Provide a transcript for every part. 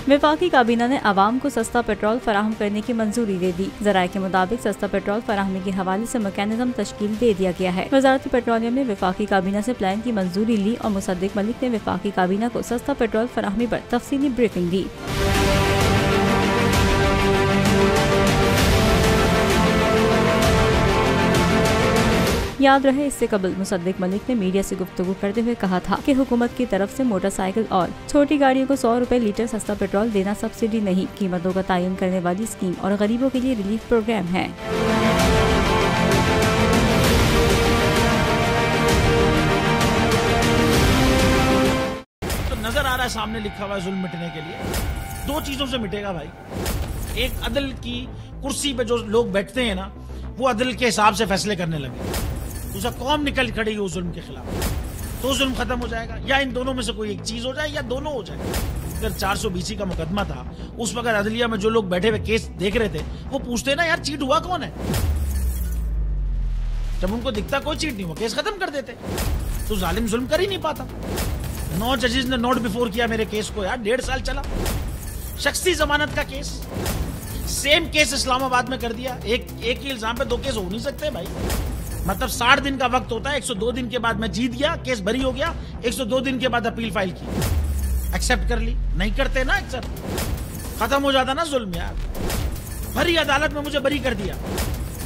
वफाकी काबीना ने आवाम को सस्ता पेट्रोल फराहम करने की मंजूरी दे दी। ज़राए के मुताबिक सस्ता पेट्रोल फराहमी के हवाले से मैकेनिज्म तश्कील दे दिया गया है। वज़ारत पेट्रोलियम ने वफाकी काबीना से प्लान की मंजूरी ली और मुसद्दिक मलिक ने वफाकी काबीना को सस्ता पेट्रोल फराहमी पर तफसीली ब्रीफिंग दी। याद रहे, इससे कबल मुसद्दिक मलिक ने मीडिया से गुफ्तगू करते हुए कहा था कि हुकूमत की तरफ से मोटरसाइकिल और छोटी गाड़ियों को 100 रुपए लीटर सस्ता पेट्रोल देना सब्सिडी नहीं, कीमतों का तयन करने वाली स्कीम और गरीबों के लिए रिलीफ प्रोग्राम है। तो नजर आ रहा है सामने लिखा हुआ है जुल्म मिटने के लिए 2 चीजों से मिटेगा भाई। एक, अदल की कुर्सी पे जो लोग बैठते हैं ना, वो अदल के हिसाब से फैसले करने लगे। दूसरा, कौम निकल खड़ी उस जुल्म के खिलाफ, तो जुल्म खत्म हो जाएगा। या इन दोनों में से कोई एक चीज हो जाए या दोनों हो जाए। अगर 420 का मुकदमा था, उस वक्त अदलिया में जो लोग बैठे हुए केस देख रहे थे, वो पूछते ना यार चीट हुआ कौन है। जब उनको दिखता कोई चीट नहीं हुआ, केस खत्म कर देते। तो जालिम जुल्म कर ही नहीं पाता। 9 जजेस ने नोट बिफोर किया मेरे केस को यार, 1.5 साल चला। शख्सी जमानत का केस, सेम केस इस्लामाबाद में कर दिया। एक ही इल्जाम पे 2 केस हो नहीं सकते भाई। मतलब 60 दिन का वक्त होता है। 102 दिन के बाद मैं जीत गया, केस बरी हो गया। 102 दिन के बाद अपील फाइल की, एक्सेप्ट कर ली। नहीं करते ना एक्सेप्ट, खत्म हो जाता ना जुल्म यार। भरी अदालत में मुझे बरी कर दिया,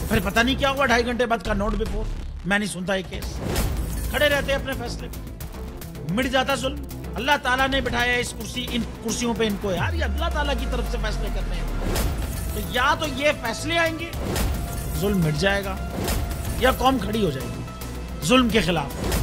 फिर पता नहीं क्या हुआ, 2.5 घंटे बाद का नोट बिफोर। मैं नहीं सुनता ये केस, खड़े रहते अपने फैसले पे, मिट जाता जुल्म। अल्लाह ताला ने बिठाया इन कुर्सियों पे इनको यार, ये अल्लाह ताला की तरफ से फैसले करने हैं। तो या तो ये फैसले आएंगे, जुल्म मिट जाएगा, या कौम खड़ी हो जाएगी जुल्म के खिलाफ।